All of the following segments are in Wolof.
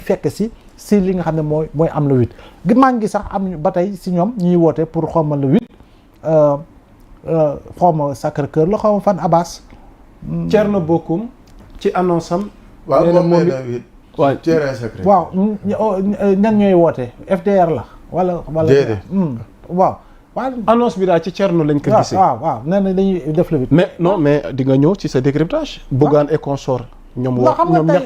fekk si li nga xam ne mooy am le 8 gi maa ngi sax am ba tey si ñoom ñuy woote pour xawma le 8 xawma Sacré-Cœur la xawma fan Abbas. Thierno Bocoum ci annonce am. waaw moom nee na 8. waaw terrain sacré. waaw ñan ñooy woote FDR la wala. déedéet waaw. annonce bi daal ci Thierno lañ ko gisee. waaw nee na dañuy def le 8. mais di nga ñëw ci sa décryptage. Bougane et consort. ñoom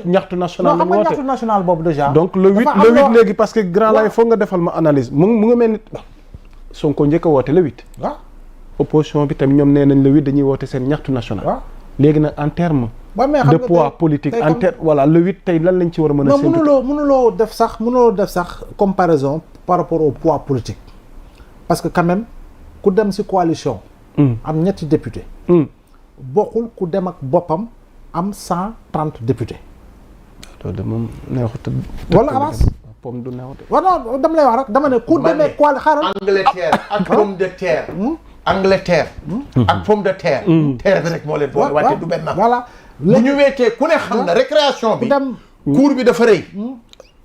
ñaxtu national lañ woote ñaxtu national boobu déjà. donc le 8 léegi parce que grand lay foog nga defal ma analyse mu nga mel ni Sonko njëkk a woote le 8. waaw opposition bi tamit ñoom nee nañ le 8 dañuy woote seen ñaxtu national. waaw léegi nag en terme de poids politique en terme voilà le 8 tey lan lañ ci war a mën a. non mënuloo def sax comparaison par rapport au poids politique parce que quand même ku dem ci coalition. am ñetti député. bokkul ku dem ak boppam. am 130 députés. loolu de moom neexut. wala avance. pomme du neexut. waaw non dama lay wax rek dama ne ku demee quoi xaaral. Angleterre ak pomme de terre. Angleterre. ak pomme de terre. terre bi rek moo leen boole waaye du benn. voilà bu ñu weetee ku ne xam na récréation bi. cours bi dafa rëy.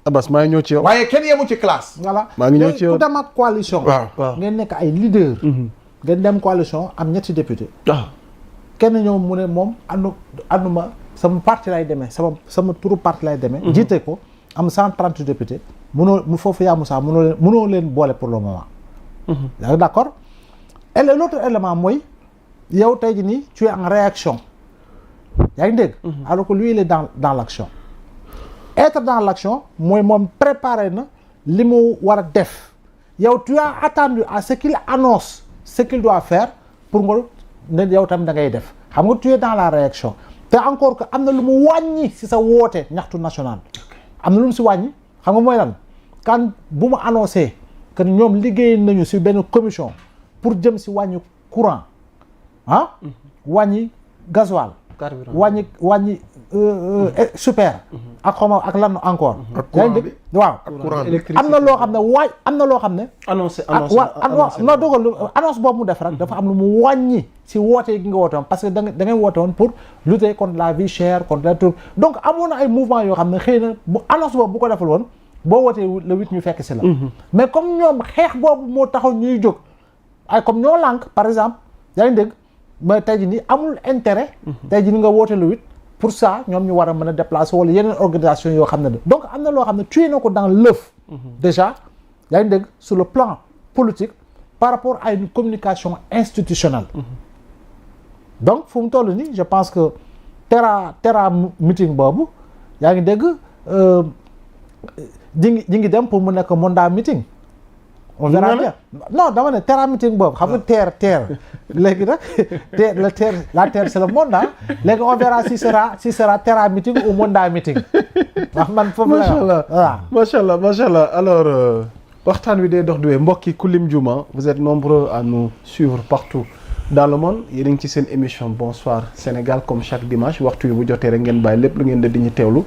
Abbas maa ngi ñëw ci yow. waaye kenn yemu ci classe. voilà maa ngi ñëw ci yow ku dem ak coalition. waaw ngeen nekk ay leader. ngeen dem coalition am ñetti député. kenn ñëw mu ne moom ànduma sama parti lay demee sama turu parti lay demee. jiite ko am 130 députés. mu foofu yaa Moussa mënoo leen boole pour le moment. yaa ngi d'accord et l'autre élément mooy yow tey jii nii tu es en réaction. yaa ngi dégg. alors que lui il est dans l'action. être dans l'action mooy moom préparé na li mu war a def yow tu as attendu à ce qu'il annonce ce qu'il doit faire pour nga. ne yow tamit da ngay def xam nga tu es dans la réaction te encore que am na lu mu wàññi ci sa woote ñaxtu national am na lu mu ci wàññi xam nga mooy lan kan bu mu annoncé que ñoom liggéey nañu ci benn commission pour jëm ci wàññi courant wàññi gasoil wàññi super ak xawma ak lan encore yaa ngi dégg waaw am na loo xam ne am na loo xam ne annoncé non dogal annonce boobu mu def rek dafa am lu mu wàññi ci woote gi nga woote woon parce que da ngay woote woon pour lutter contre la vie chère contre la tout donc amoon na ay mouvement yoo xam ne xëy na bu annonce boobu bu ko defal woon boo wootee le 8 ñu fekk ci la mais comme ñoom xeex boobu moo taxaw ñuy jóg ay comme ñoo lànk par exemple yaa ngi dégg mais tey jii nii amul intérêt tey jii ni nga woote le 8 pour ça ñoom ñu war a mën a déplacer wala yeneen organisation yoo xam ne donc am na loo xam ne tué na ko dans l'œuf déjà yaa ngi dégg sur le plan politique par rapport à une communication institutionnelle donc fu mu toll nii je pense que terra meeting boobu yaa ngi dégg ñi ngi dem pour mu nekk Monda meeting on verra bien non dama ne terra meeting boobu xam nga terre léegi nag la terre c'est le monde léegi on verra si sera terra meeting ou Monda meeting wax man foofu la macha allah alors waxtaan wi day dox duwee mbokki Kulim Juma vous êtes nombreux à nous suivre partout dans le monde yéen a ngi ci seen émission Bonsoir Sénégal comme chaque dimanche waxtu wi bu jotee rek ngeen bàyyi lépp lu ngeen di ñu teewlu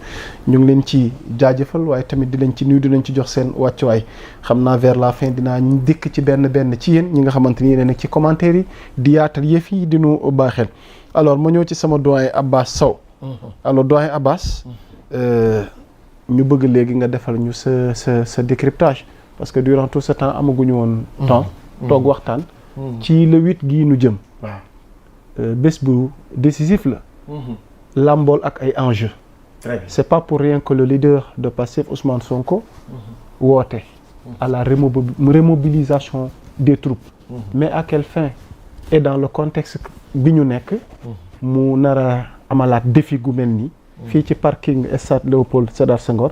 ñu ngi leen ci jaajëfal waaye tamit di leen ci nuyu di leen ci jox seen wàccuwaay xam naa vers la fin dinaa dikk ci benn ci yéen ñi nga xamante ni yéen nekk ci commentaire yi di yaatal yëf yi di nu baaxel alors ma ñëw ci sama doyen Abbas Sow. alors doyen Abbas ñu bëgg léegi nga defal ñu sa décryptage parce que durant tout ce temps amaguñu woon temps toog waxtaan. ci le 8 gii nu jëm. bés bu décisif la. lambool ak ay enjeux. très bien c'est pas pour rien que le leader de Pastef Ousmane Sonko. woote à la remobilisation des troupes. mais à quelle fin et dans le contexte bi ñu nekk. mu nar a amalaat défi gu mel nii. fii ci parking stade Léopold Sédar Senghor.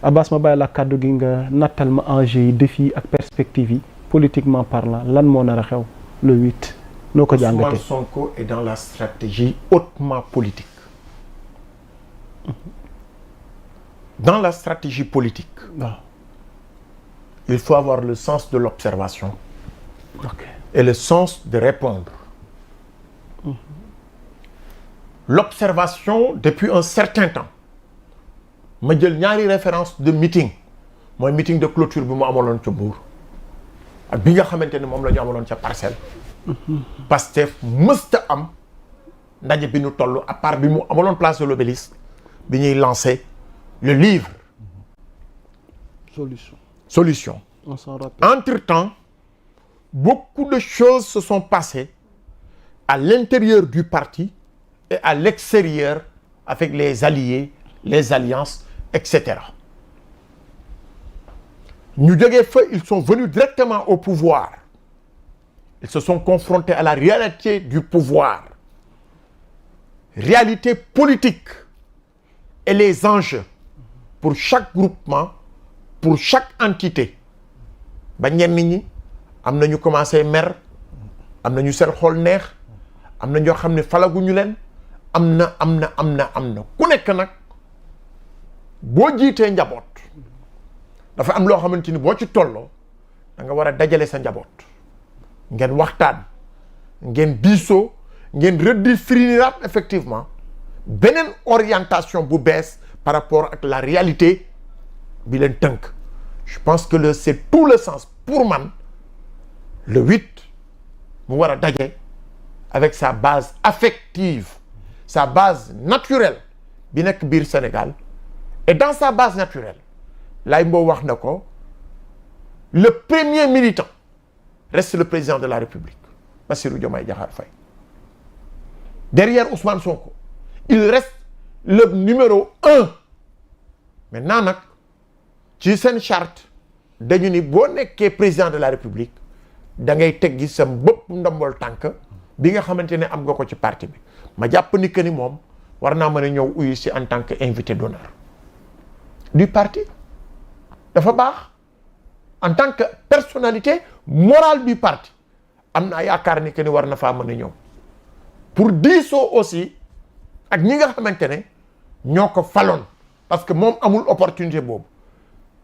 Abbas ma bàyyi la kàddu gi nga nattal ma enjeux yi défi ak perspectives yi. politiquement parlant lan moo nar a xew le 8 noo ko jàngatee. Ousmane Sonko est dans la stratégie hautement politique. Dans la stratégie politique. waaw. il faut avoir le sens de l'observation. ok et le sens de répondre. L'observation depuis un certain temps. ma jël ñaari référence de meeting mooy meeting de clôture bi mu amaloon ca Mbour. ak bi nga xamante ne moom la ñu amaloon ca Parcelles. Pastef mësta am ndaje bi ñu toll à part bi mu amaloon place de l'Obélisque bi ñuy lancer le livre Solution. On s'en rappelle. Entre-temps, beaucoup de choses se sont passées à l'intérieur du parti et à l'extérieur avec les alliés, les alliances, etc. Ñu jógee fa, ils sont venus directement au pouvoir. Ils se sont confrontés à la réalité du pouvoir. Réalité politique et les enjeux pour chaque groupement, pour chaque entité. Ba ñenn ñi am na ñu commencé mer, am na ñu seen xol neex, am na ñoo xam ne falaguñu leen, am na ku nekk nag boo jiitee njaboot dafa am loo xamante ni boo ci tolloo da nga war a dajale sa njaboot ngeen waxtaan ngeen diisoo ngeen redéfiniraat effectivement beneen orientation bu bees par rapport ak la réalité bi leen tënk. Je pense que c'est tout le sens pour man le 8 mu war a daje avec sa base affective, sa base naturelle bi nekk biir Sénégal. Et dans sa base naturelle Laye Mbow wax na ko, le premier militant reste le président de la République, Bassirou Diomaye Diakhar Faye. Derrière Ousmane Sonko, il reste le numéro 1. Maintenant nag ci seen charte dañu ni boo nekkee président de la République da ngay teggi sa bopp ndombol tànk bi nga xamante ne am nga ko ci parti bi. Ma jàpp ni que ni moom war naa mën a ñëw uyu si en tant que invité d'honneur du parti. Dafa baax en tant que personnalité morale du parti am naa yaakaar ni que ni war na faa mën a ñëw pour diisoo aussi ak ñi nga xamante ne ñoo ko faloon, parce que moom amul opportunité boobu.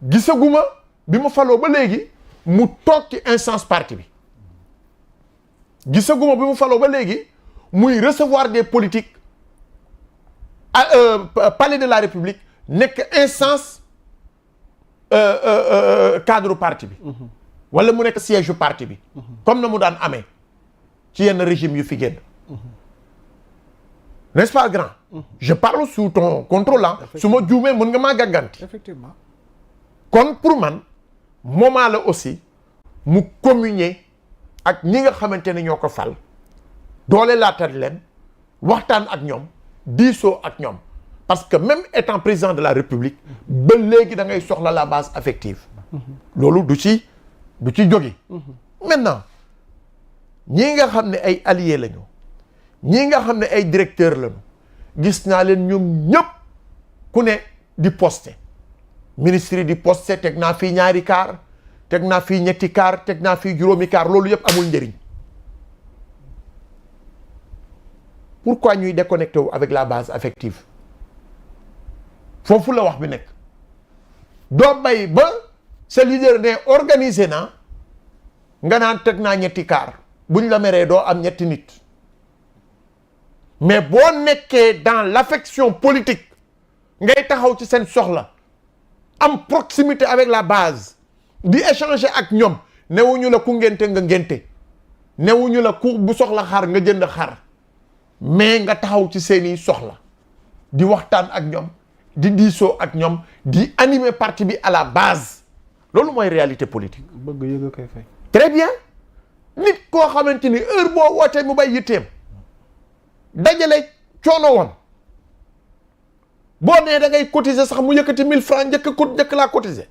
Gisaguma bi mu faloo ba léegi mu toog ci instance parti bi, gisaguma bi mu faloo ba léegi muy recevoir des politiques palais de la République nekk instance cadre parti bi wala mu nekk siège parti bi comme na mu daan amee ci yenn régime yu fi génn. N'est-ce pas grand? Je parle sous ton contrôle. Su ma juumee mën nga maa gàgganti. Effectivement. Kon pour man moment la aussi mu communier ak ñi nga xamante ne ñoo ko fal, doole laatal leen, waxtaan ak ñoom, diisoo ak ñoom. Parce que même étant président de la République ba léegi da ngay soxla la base affective. Loolu du ci jóge. Maintenant ñi nga xam ne ay alliés lañu, ñi nga xam ne ay directeurs lañu, gis naa leen ñoom ñëpp ku ne di poster. Ministre yi di poster, teg naa fii ñaari kaar, teg naa fii ñetti kaar, teg naa fii juróomi kaar, loolu yëpp amul njëriñ. Pourquoi ñuy déconnecté wu avec la base affective? Foofu la wax bi nekk. Doo bay ba sa leader ne organisé na nga naan teg naa ñetti kaar, buñ la meree doo am ñetti nit. Mais boo nekkee dans l'affection politique ngay taxaw ci seen soxla, am proximité avec la base, di échanger ak ñoom, newuñu la ku ngénte nga ngénte, newuñu la ku bu soxla xar nga jënd xar, mais nga taxaw ci seeni soxla di waxtaan ak ñoom, di diisoo ak ñoom, di animer parti bi à la base. Loolu mooy réalité politique. bëgg yëg koy fay. Très bien. Nit koo xamante ni heure boo wootee mu bay yitteem dajale coono woon, boo nee da ngay cotiser sax mu yëkkati 1000 francs njëkk laa cotiser,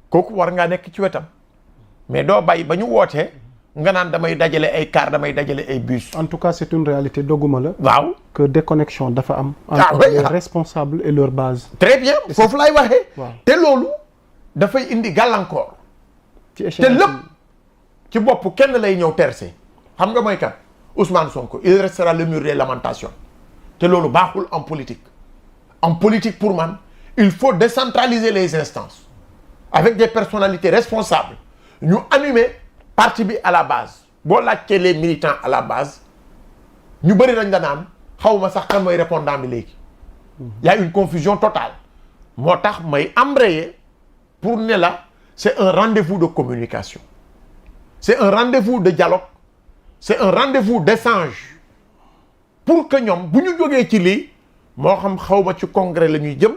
kooku war ngaa nekk ci wetam. Mais doo bàyyi ba ñu wootee nga naan damay dajale ay car, damay dajale ay bus. En tout cas c'est une réalité, dogguma la. Waaw. Que déconnexion dafa am entre les responsables et leur base. Très bien, foofu laay waxee. Waaw. Te loolu dafay indi gàllankoor. ci te lépp ci bopp kenn lay ñëw tercé. Xam nga mooy kat Ousmane Sonko, il restera le mur des lamentations. Te loolu baaxul en politique. En politique pour man, il faut décentraliser les instances avec des personnalités responsables. Ñu animer parti bi à la base. Boo laajtee les militants à la base, ñu bëri nañ la naan xawma sax kan mooy répondant bi léegi. Il y a une confusion totale. Moo tax may embrayer pour ne la c'est un rendez-vous de communication. C'est un rendez-vous de dialogue. C'est un rendez-vous d'échange. Pour que ñoom bu ñu jógee ci lii, moo xam xawma ci congrès la ñuy jëm,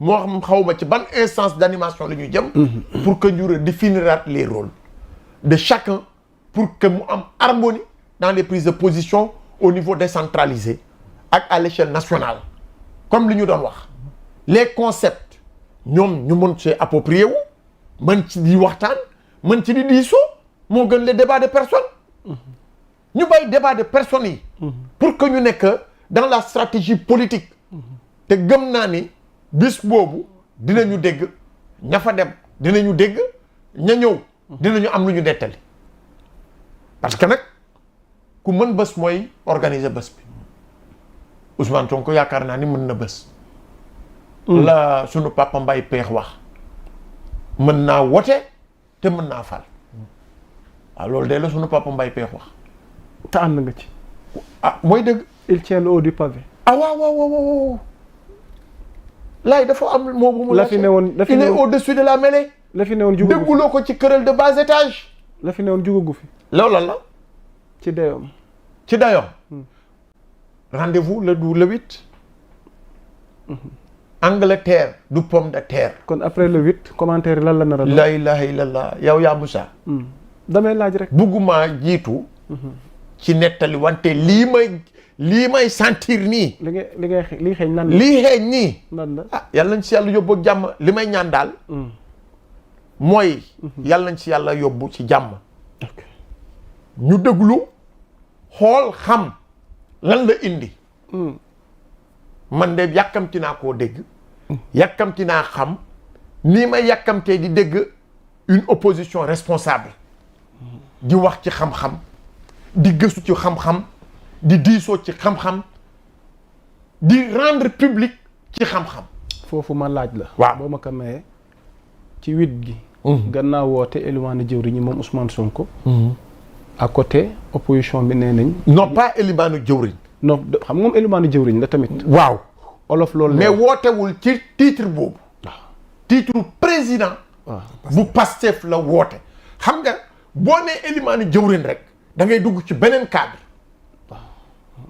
moo xam xawma ci ban instance d'animation la ñuy jëm pour que ñu redéfiniraat les rôles de chacun pour que mu am harmonie dans les prises de position au niveau décentralisé ak à l'échelle nationale comme li ñu doon wax les concepts ñoom ñu mën ci approprier wu mën ci di waxtaan mën ci di diisoo moo gën les débats de personnes ñu bàyyi débat de personnes yi pour que ñu nekk dans la stratégie politique te gëm naa ni bis boobu dinañu dégg ña fa dem dinañu dégg ña ñëw dinañu am lu ñu nettali parce que nag ku mën bés mooy organiser bés bi Ousmane Sonko yaakaar naa ni mën na bés la sunu papa Mbaye Peex wax mën naa wote te mën naa fal waaw loolu de la sunu papa Mbaye Peex wax te ànd nga ci. ah mooy dëgg. il tient le haut du pavé. ah waaw laay dafa am moo bu mu la fi newoon la fi il est newoon au-dessus de la mêlée. la fi newoon jugagu fi dégguloo ko ci querelle de bas étage. la fi newoon jugagu fi. loolu lan la. ci dayoom. ci dayoom. rendez-vous le 8. Angleterre du pomme de terre. kon après le 8 commentaire lan la nar a doon. la ilaha illallah yow yaa Moussa. damay laaj rek. bugguma jiitu. ci nettali wante lii may sentir nii. li xeeñ nan la. lii xeeñ nii. nan la ah yàlla nañ ci yàlla yóbbu ak jàmm li may ñaan daal. mooy. yàlla nañ ci yàlla yóbbu ci jàmm. ñu déglu xool xam lan la indi. man de yàkkamti naa koo dégg. yàkkamti naa xam nii may yàkkamtee di dégg une opposition responsable. di wax ci xam-xam. di gëstu ci xam-xam. di diisoo ci xam-xam. di rendre public ci xam-xam. foofu ma laaj la. waaw boo ma ko mayee ci 8 gi. gannaaw woote élimaanu jëwriñ ñi moom Ousmane Sonko. à côté opposition bi nee nañ. non pas élimaanu jëwriñ. non xam nga moom élimaanu jëwriñ la tamit. waaw. olof loolu mais wootewul ci titre boobu. titre président. bu Pastef la woote. xam nga boo nee élimaanu jëwriñ rek da ngay dugg ci beneen cadre.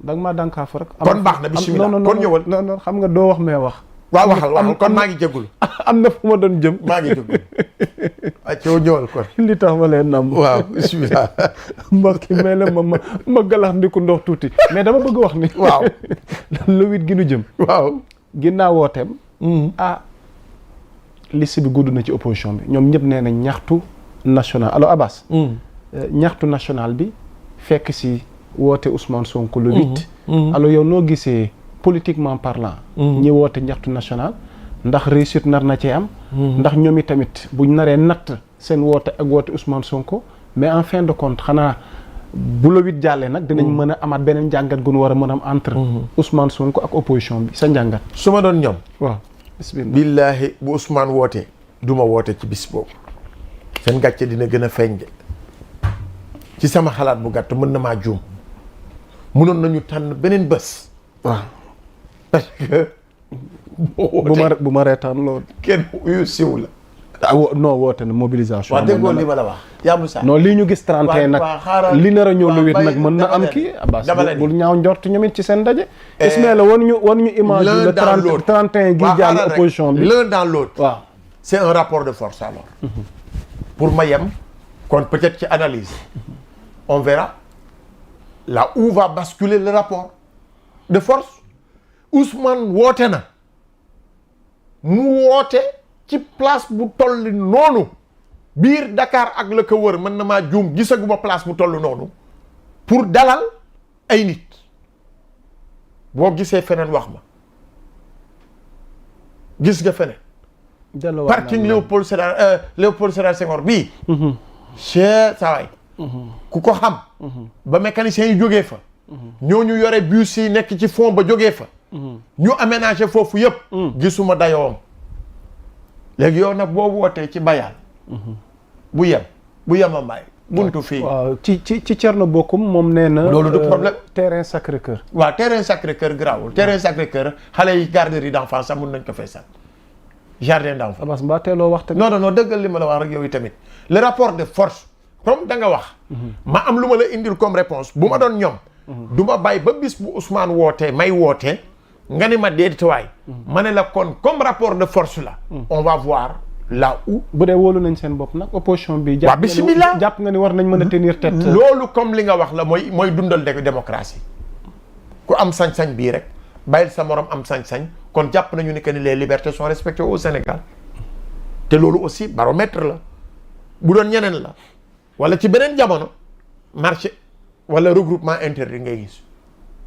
da nga maa dànkaafu rek. kon baax na bismillah kon ñëwal. non xam nga doo wax mais wax. waaw waxal kon maa ngi jégalu. am na fu ma doon jëm. maa ngi jégalu. ah coo ñëwal kon. li tax ma leen nam. waaw bismillah. mbokk yi mais la ma galax ndiku ndox tuuti. mais dama bëgg wax ni. waaw. le 8 gi nu jëm. waaw. ginnaaw wooteem. liste bi gudd na ci opposition bi ñoom ñëpp nee nañ ñaxtu national alors Abbas. ñaxtu national bi fekk si woote Ousmane Sonko le 8. alors yow noo gisee politiquement parlant. ñi woote ñaxtu national ndax réussite nar na cee am. ndax ñoom i tamit buñ naree natt seen woote ak woote Ousmane Sonko mais en fin de compte xanaa bu le 8 jàllee nag dinañ mën a amaat beneen njàngat gu nu war a mën a am entre. Ousmane Sonko ak opposition bi sa njàngat. su ma doon ñoom. waaw bismillah. billaahi bu Ousmane wootee du ma woote ci bis boobu. seen gàcce dina gën a feeñ de ci sama xalaat bu gàtt mën na maa juum mënoon nañu tànn beneen bés. waaw parce que. bu ma reetaan loolu. kenn uyu siw la. non woote na mobilisation. waaw déggoo li ma la wax. yaa Moussa non lii ñu gis 31 nag li nar a ñëw lu wit nag mën na am kii. Abbas bul ñaaw njort ñoom it ci seen ndaje. Ismaïla wan ñu image le 31 gi jàll opposition bi. l'un dans l'autre. waaw c'est un rapport de force alors. pour ma yem kon peut-être ci analyse. on verra là où va basculer le rapport de force. Ousmane woote na mu woote ci place bu toll noonu biir Dakar ak la ko wër mën na maa juum gisaguma place bu toll noonu pour dalal ay nit boo gisee feneen wax ma gis nga feneen. parking Léopold Sédar Senghor bii. chez sawaay ku ko xam. ba mécaniciens yi jógee fa. ñooñu yore bus yi nekk ci fond ba jógee fa. ñu aménagé foofu yëpp. gisuma dayoom. léegi yow nag boo wootee ci bayal. bu yem a mbaay. buntu fii waaw ci Thierno Bocoum moom nee na. loolu du problème terrain Sacré-Cœur. waaw terrain Sacré-Cœur garaawul. terrain Sacré-Cœur xale yi garderie d'enfants sax mun nañ ko fay sax. jardin d'enfants. Abbas mbaa teeloo wax tamit. non dëggal li ma la wax rek yow tamit le rapport de force comme da nga wax. ma am lu ma la indil comme réponse bu ma doon ñoom. du ma bàyyi ba bis bu Ousmane wootee may wootee nga ni ma déetawaay ma ne la kon comme rapport de force la on va voir là où bu dee wóolu nañ seen bopp nag opposition bi waaw bismillah jàpp nga ni war nañ mën a tenir tête loolu comme li nga wax la mooy dundal démocratie ku am sañ-sañ bii rek bàyyil sa morom am sañ-sañ kon jàpp nañu ni que ni les libertés sont respectées au Sénégal te loolu aussi baromètre la bu doon ñeneen la wala ci beneen jamono marché wala regroupement interdit ngay gis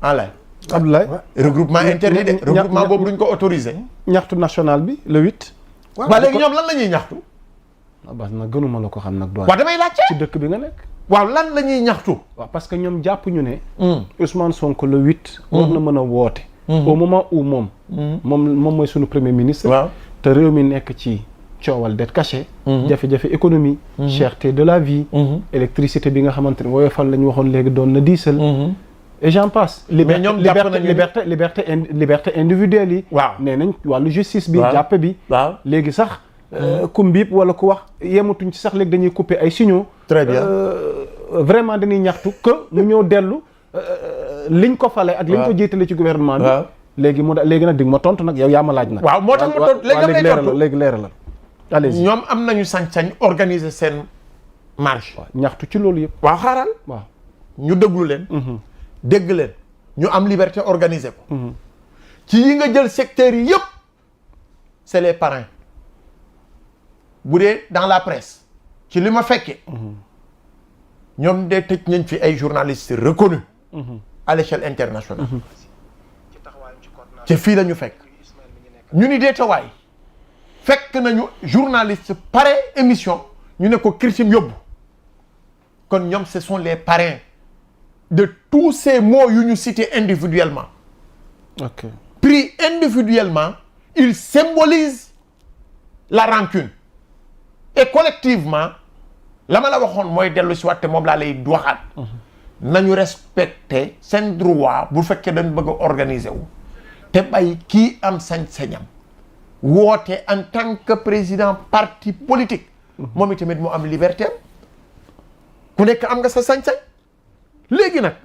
enlay Abdoulaye regroupement interdit de regroupement boobu duñ ko autorisé ñaxtu national bi le 8 waaw léegi ñoom lan la ñuy ñaxtu Abbas nag gënuma la ko xam nag doon waaw damay laajte ci dëkk bi nga nekk waaw lan la ñuy ñaxtu waaw parce que ñoom jàpp ñu ne Ousmane Sonko le 8 war na mën a woote au moment où moom mooy suñu premier ministre waaw te réew mi nekk ci coowal dette cachée jafe-jafe économie cherté de la vie électricité bi nga xamante ne woyofal la ñu waxoon léegi doon na diisal et j'en passe mais ñoom jàpp nañu liberté individuelle yi waaw nee nañ wàllu justice bi jàppe bi waaw léegi sax ku mbiib wala ku wax yematuñ ci sax léegi dañuy couper ay signaux très bien vraiment dañuy ñaxtu que mu ñëw dellu liñ ko fale ak liñ ko jiitale ci gouvernement bi léegi léegi nag di nga ma tontu nag yow yaa ma laaj nag waaw moo tax ma tontu léegi leeralal allez-y ñoom am nañu sañ-sañ organiser seen marche ñaxtu ci loolu yëpp waaw xaaral waaw ñu déglu leen dégg leen ñu am liberté organiser ko ci yi nga jël secteurs yi yëpp c'est les parrains bu dee dans la presse ci li ma fekkee ñoom de tëj nañ fi ay journalistes reconnus à l'échelle internationale ci fii la ñu fekk ñu ni deetawaay fekk nañu journaliste pare émission ñu ne ko kirtim yóbbu kon ñoom ce sont les parrains de tous ces mots yu ñu cités individuellement ok pris individuellement ils symbolisent la rancune et collectivement la ma la waxoon mooy dellu si waat te moom laa lay waxaat nañu respecter seen droit bu fekkee dañ bëgg a organiser wu te bay kii am sañ-sañam woote en tant que président parti politique moom itamit mu am liberté ku nekk am nga sa sañ-sañ léegi nag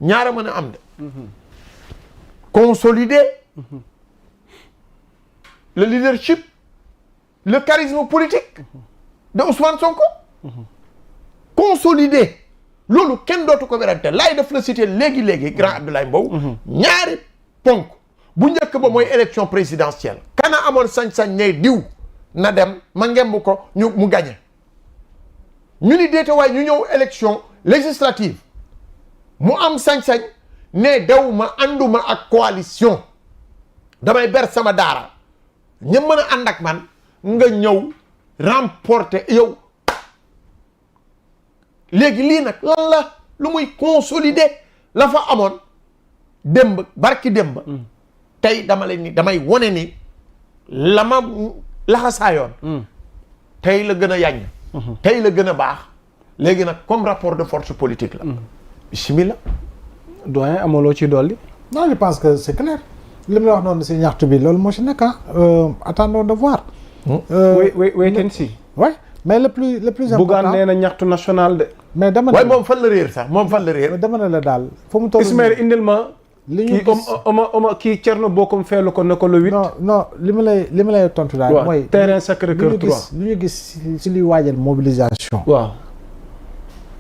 ñaara mën a am de consolider le leadership le charisme politique de Ousmane Sonko consolider loolu kenn dootu ko werante laay def la cité léegi grand Abdoulaye Mbow ñaari ponk bu njëkk ba mooy élection présidentielle kana amoon sañ-sañ ne diw na dem ma ngemb ko mu gagné ñu ni déete waaye ñu ñëw élection législative mu am sañ-sañ ne dew ma ànduma ak coalition damay ber sama daara ña mën a ànd ak man nga ñëw remporter yow léegi lii nag lan la lu muy consolider la fa amoon démb barki démb tey damay wone ni la ma laxasaayoon tey la gën a yàññ tey la gën a baax léegi nag comme rapport de force politique la bismillah doyen amaloo ci dolli non je pense que c'est clair li mu la wax noonu si ñaxtu bi loolu moo si nekk attendons de voir wait and see ouais mais le plus important Bougane nee na ñaxtu national de mais dama waaye moom fan la réer sax moom fan la réer dama ne la daal fa mu toll Ismaël indil ma li ñu gis oma kii Thierno Bocoum feelu ko ne ko le 8 non li ma lay tontu daal mooy terrain Sacré-Cœur 3 lu ñu gis si luy waajal mobilisation waaw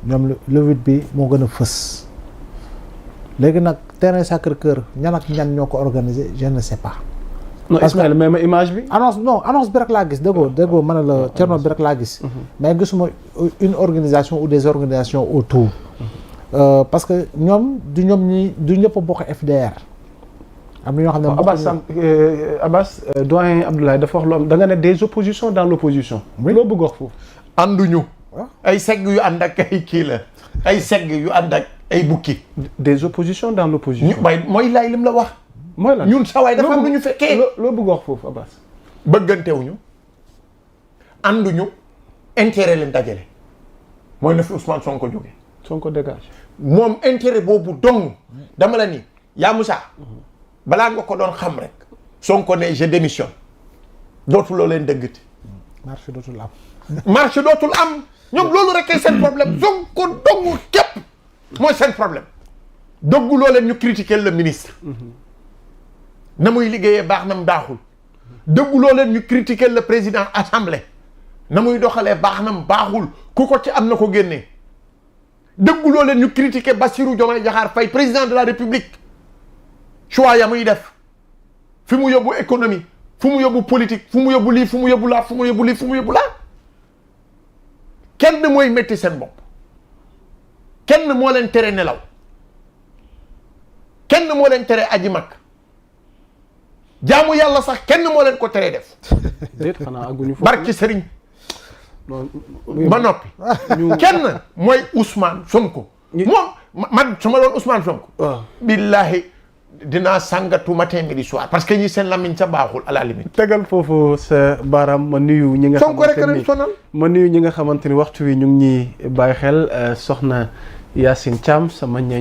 ñoom le 8 bi moo gën a fës léegi nag terrain Sacré-Cœur ñan ak ñan ñoo ko organisé je ne sais pas non Ismaël mais ma image bi annonce bi rek laa gis déggoo mën a la Thierno bi rek laa gis mais gisuma une organisation ou des organisations autour parce que ñoom du ñëpp a bokk FDR am na ñoo xam ne Abbas doyen Abdoulaye dafa wax lu am da nga ne des oppositions dans l'opposition loo bëgg wax foofu ànduñu ay segg yu ànd ak ay kii la ay segg yu ànd ak ay bukki des oppositions dans l'opposition mooy laay lim la wax mooy lan ñun sawaay dafa am lu ñu fekkee loo bëgg wax foofu Abbas bëggantewuñu ànduñu intérêt leen dajale mooy na fi Ousmane Sonko jóge Sonko dégage moom intérêt boobu dong dama la ni yaa Moussa balaa nga ko doon xam rek Sonko ne je démissionne dootuloo leen dëggati marche dootul am marche dootul am ñoom loolu rek kay seen problème Sonko dong képp mooy seen problème dëgguloo leen ñu critiquer le ministre na muy liggéeyee baax na mu baaxul dëgguloo leen ñu critiquer le président assemblée na muy doxalee baax na mu baaxul ku ko ci am na ko génnee dëgguloo leen ñu critiquer Bassirou Diomaye Diakhar Faye président de la République choix ya muy def fi mu yóbbu économie fu mu yóbbu politique fu mu yóbbu lii fu mu yóbbu laa fu mu yóbbu lii fu mu yóbbu laa kenn mooy métti seen bopp kenn moo leen tere nelaw kenn moo leen tere aji mag jaamu yàlla sax kenn moo leen ko teree def déet xanaa aguñu foofu barki sëriñ ba noppi kenn mooy Ousmane Sonko moom man su ma doon Ousmane Sonko billahi dinaa sàngatu matin midi soir parce que ñi seen lamiñ sa baaxul à la limite tegal foofu sa baaraam ma nuyu ñi nga Sonko rek xamante leen ni sonal ma nuyu ñi nga xamante ni waxtu wi ñu ngi ñuy bàyyi xel soxna Yacine Thiam sama